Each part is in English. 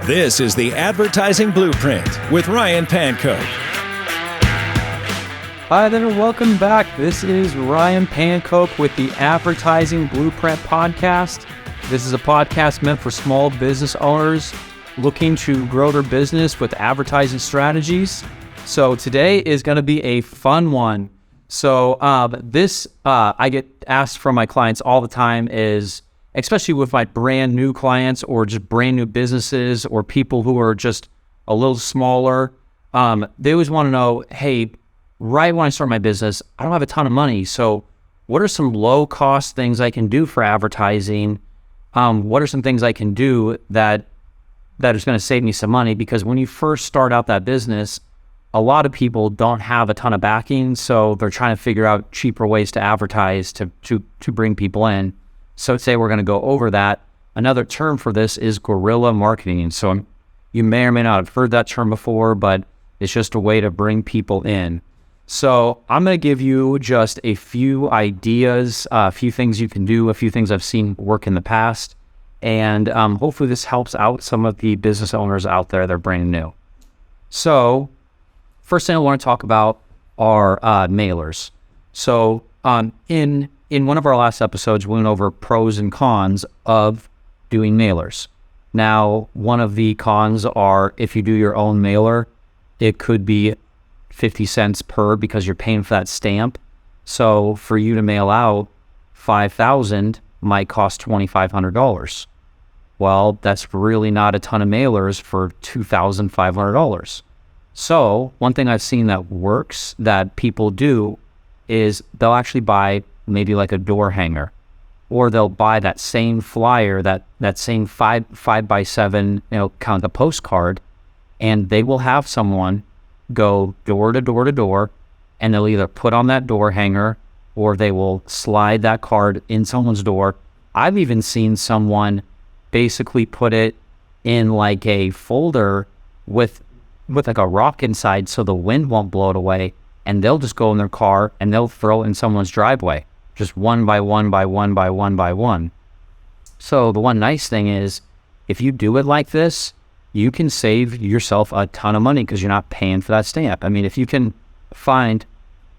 This is the Advertising Blueprint with Ryan Pancoke. Hi there, welcome back. This is Ryan Pancoke with the Advertising Blueprint podcast. This is a podcast meant for small business owners looking to grow their business with advertising strategies. So today is going to be a fun one. So I get asked from my clients all the time is, especially with my brand new clients or just brand new businesses or people who are just a little smaller, they always want to know, hey, right when I start my business, I don't have a ton of money. So what are some low cost things I can do for advertising? What are some things I can do that is going to save me some money? Because when you first start out that business, a lot of people don't have a ton of backing. So they're trying to figure out cheaper ways to advertise to bring people in. So today we're going to go over that. Another term for this is guerrilla marketing. So you may or may not have heard that term before, but it's just a way to bring people in. So I'm going to give you just a few ideas, a few things you can do, a few things I've seen work in the past. And hopefully this helps out some of the business owners out there that are brand new. So first thing I want to talk about are mailers. So in one of our last episodes, we went over pros and cons of doing mailers. Now, one of the cons are if you do your own mailer, it could be 50 cents per because you're paying for that stamp. So for you to mail out 5,000 might cost $2,500. Well, that's really not a ton of mailers for $2,500. So one thing I've seen that works that people do is they'll actually buy maybe like a door hanger, or they'll buy that same flyer, that same 5x7, kind of a postcard, and they will have someone go door to door to door, and they'll either put on that door hanger or they will slide that card in someone's door. I've even seen someone basically put it in like a folder with like a rock inside so the wind won't blow it away, and they'll just go in their car and they'll throw it in someone's driveway, just one by one by one by one by one. So the one nice thing is, if you do it like this, you can save yourself a ton of money because you're not paying for that stamp. I mean, if you can find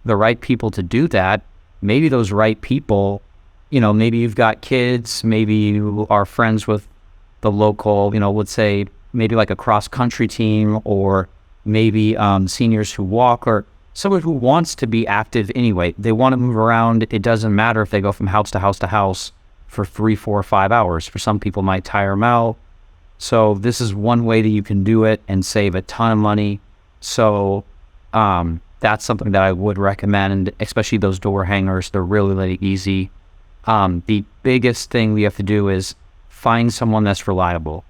the right people to do that, maybe those right people, maybe you've got kids, maybe you are friends with the local, let's say maybe like a cross country team, or maybe seniors who walk, or someone who wants to be active anyway. They want to move around. It doesn't matter if they go from house to house to house for 3, 4, 5 hours. For some people, it might tire them out. So this is one way that you can do it and save a ton of money. So that's something that I would recommend, especially those door hangers. They're really, really easy. The biggest thing we have to do is find someone that's reliable,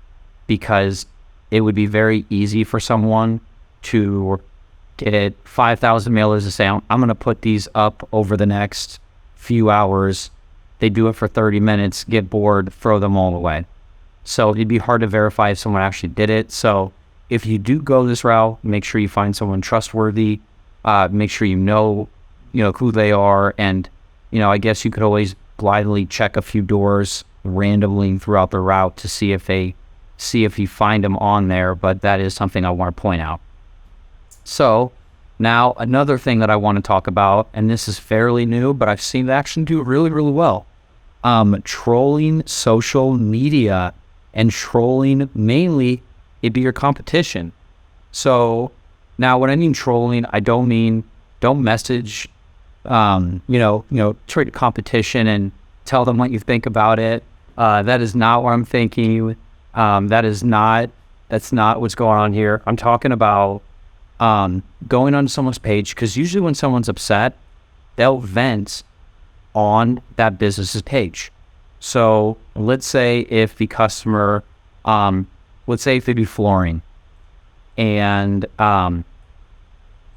because it would be very easy for someone to get 5,000 mailers and say, I'm going to put these up over the next few hours. They do it for 30 minutes, get bored, throw them all away. So it'd be hard to verify if someone actually did it. So if you do go this route, make sure you find someone trustworthy. Make sure you know who they are. And, I guess you could always blindly check a few doors randomly throughout the route to see if you find them on there. But that is something I want to point out. So now another thing that I want to talk about, and this is fairly new, but I've seen it actually do really, really well. Trolling social media, and trolling mainly, it'd be your competition. So now when I mean trolling, I don't message, treat your competition and tell them what you think about it. That is not what I'm thinking. That's not what's going on here. I'm talking about going on someone's page, because usually when someone's upset, they'll vent on that business's page. So let's say if the customer, let's say if they do flooring, and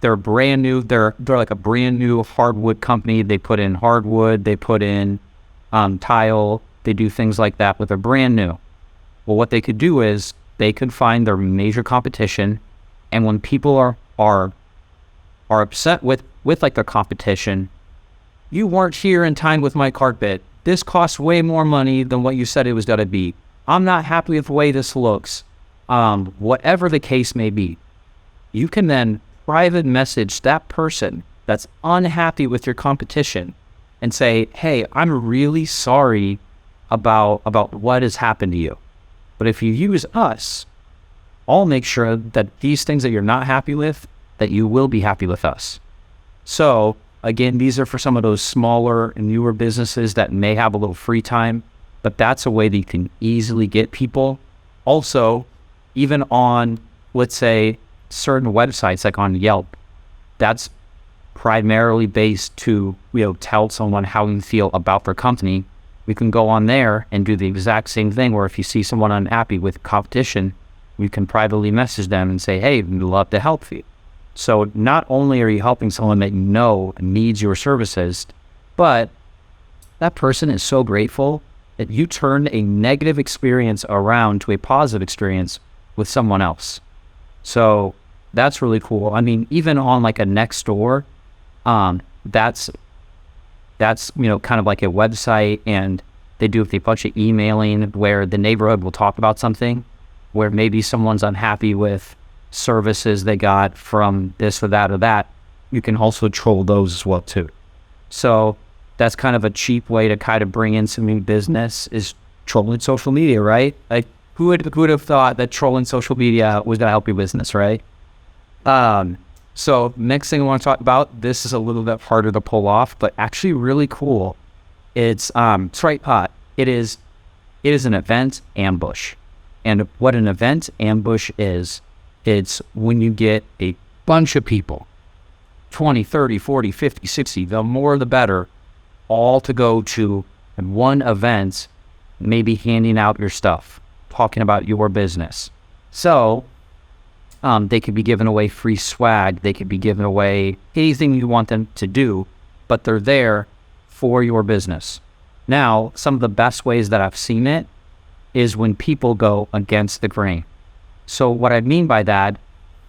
they're brand new, they're like a brand new hardwood company. They put in hardwood, they put in tile, they do things like that, but they're brand new. Well, what they could do is they could find their major competition, and when people are upset with like their competition, you weren't here in time with my carpet. This costs way more money than what you said it was going to be. I'm not happy with the way this looks. whatever the case may be, you can then private message that person that's unhappy with your competition and say, hey, I'm really sorry about what has happened to you. But if you use us, I'll make sure that these things that you're not happy with, that you will be happy with us. So again, these are for some of those smaller and newer businesses that may have a little free time, but that's a way that you can easily get people. Also, even on, let's say, certain websites like on Yelp, that's primarily based to, tell someone how you feel about their company. We can go on there and do the exact same thing where if you see someone unhappy with competition, we can privately message them and say, hey, we'd love to help you. So not only are you helping someone that you know needs your services, but that person is so grateful that you turned a negative experience around to a positive experience with someone else. So that's really cool. I mean, even on like a Nextdoor, that's kind of like a website, and they do a bunch of emailing where the neighborhood will talk about something where maybe someone's unhappy with services they got from this or that or that. You can also troll those as well too. So that's kind of a cheap way to kind of bring in some new business, is trolling social media, right? Like who would have thought that trolling social media was going to help your business, right? So next thing I want to talk about, this is a little bit harder to pull off, but actually really cool. It's tripod. It is an event ambush. And what an event ambush is, it's when you get a bunch of people, 20, 30, 40, 50, 60, the more the better, all to go to one event, maybe handing out your stuff, talking about your business. So they could be giving away free swag. They could be giving away anything you want them to do, but they're there for your business. Now, some of the best ways that I've seen it is when people go against the grain. So what I mean by that,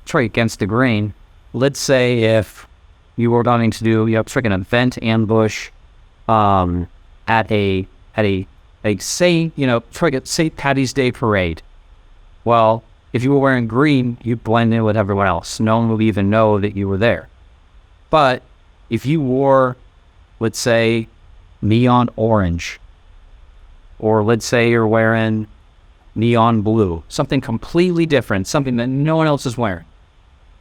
try against the grain. Let's say if you were going to do an event ambush at a St. Patty's Day parade. Well, if you were wearing green, you blend in with everyone else. No one will even know that you were there. But if you wore, let's say, neon orange, or let's say you're wearing neon blue, something completely different, something that no one else is wearing,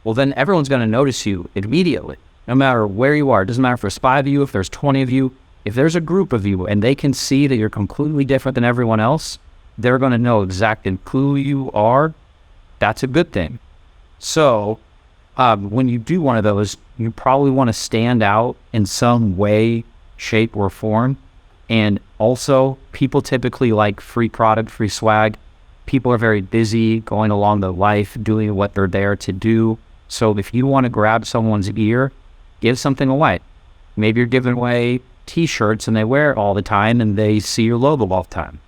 well, then everyone's going to notice you immediately, no matter where you are. It doesn't matter if there's 5 of you, if there's 20 of you, if there's a group of you and they can see that you're completely different than everyone else, they're going to know exactly who you are. That's a good thing. So when you do one of those, you probably want to stand out in some way, shape, or form. And also, people typically like free product, free swag. People are very busy going along their life, doing what they're there to do. So if you want to grab someone's ear, give something away. Maybe you're giving away t-shirts and they wear it all the time and they see your logo all the time.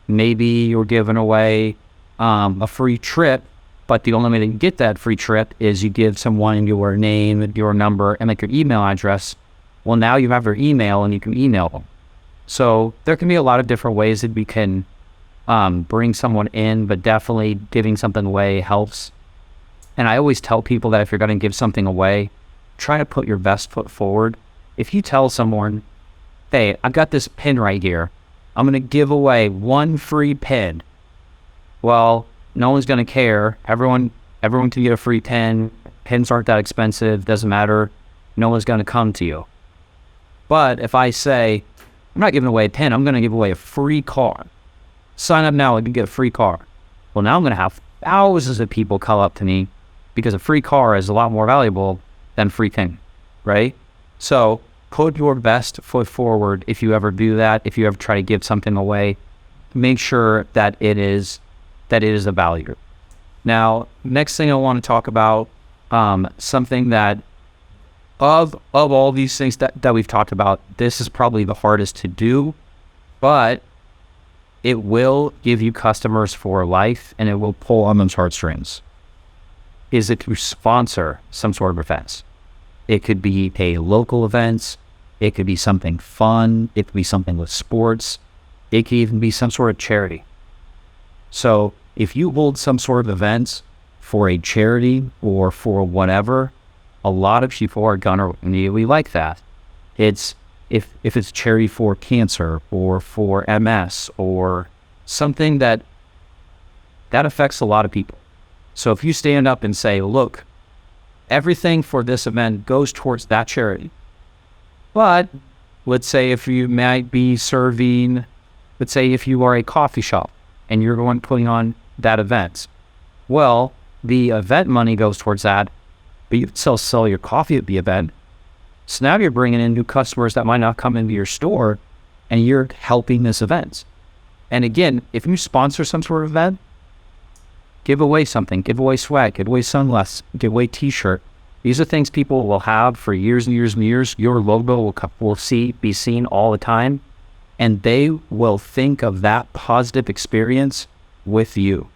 Maybe you're giving away a free trip, but the only way to get that free trip is you give someone your name, your number, and like your email address. Well, now you have their email and you can email them. So there can be a lot of different ways that we can bring someone in, but definitely giving something away helps. And I always tell people that if you're going to give something away, try to put your best foot forward. If you tell someone, hey, I've got this pin right here, I'm going to give away 1 free pin. Well, no one's going to care. Everyone can get a free pin. Pins aren't that expensive. Doesn't matter. No one's going to come to you. But if I say, I'm not giving away a pin, I'm going to give away a free car. Sign up now and you get a free car. Well, now I'm going to have thousands of people come up to me because a free car is a lot more valuable than free pin, right? So put your best foot forward if you ever do that. If you ever try to give something away, make sure that it is a value. Now, next thing I want to talk about, something that of all these things that we've talked about, this is probably the hardest to do, but it will give you customers for life and it will pull on those heartstrings. Is it to sponsor some sort of events? It could be a local events. It could be something fun. It could be something with sports. It could even be some sort of charity. So if you hold some sort of events for a charity or for whatever, a lot of people are gonna immediately like that. It's if it's charity for cancer or for MS or something that affects a lot of people. So if you stand up and say, look, everything for this event goes towards that charity. But let's say if you might be serving, let's say if you are a coffee shop and you're going putting on that event, well, the event money goes towards that, but you still sell your coffee at the event. So now you're bringing in new customers that might not come into your store, and you're helping this event. And again, if you sponsor some sort of event, give away something, give away swag, give away sunglasses, give away t-shirt. These are things people will have for years and years and years. Your logo will be seen all the time, and they will think of that positive experience with you.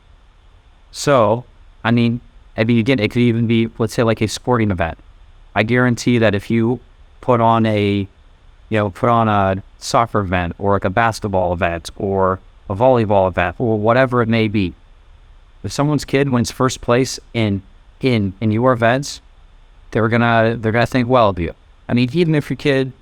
So, I mean, again, it could even be, let's say, like a sporting event. I guarantee that if you put on a soccer event or like a basketball event or a volleyball event or whatever it may be, if someone's kid wins first place in your events, they're gonna think well of you. I mean, even if your kid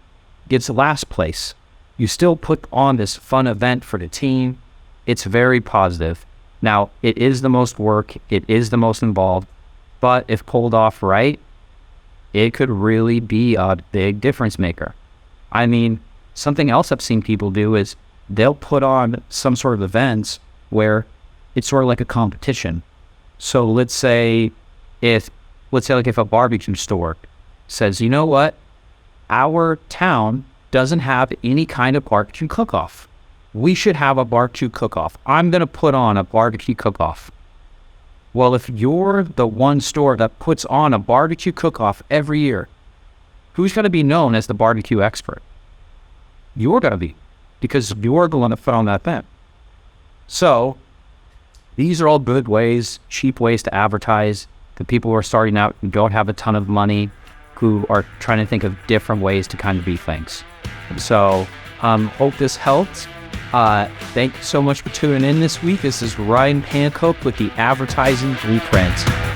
gets last place, you still put on this fun event for the team. It's very positive. Now, it is the most work, it is the most involved, but if pulled off right, it could really be a big difference maker. I mean, something else I've seen people do is they'll put on some sort of events where it's sort of like a competition. So let's say if a barbecue store says, you know what, our town doesn't have any kind of barbecue cook-off. We should have a barbecue cook-off. I'm going to put on a barbecue cook-off. Well, if you're the one store that puts on a barbecue cook-off every year, who's going to be known as the barbecue expert? You're going to be, because you're the one that put on that event. So these are all good ways, cheap ways to advertise to people who are starting out and don't have a ton of money, who are trying to think of different ways to kind of be things. So hope this helped. Thank you so much for tuning in this week. This is Ryan Pancoke with the Advertising Blueprint.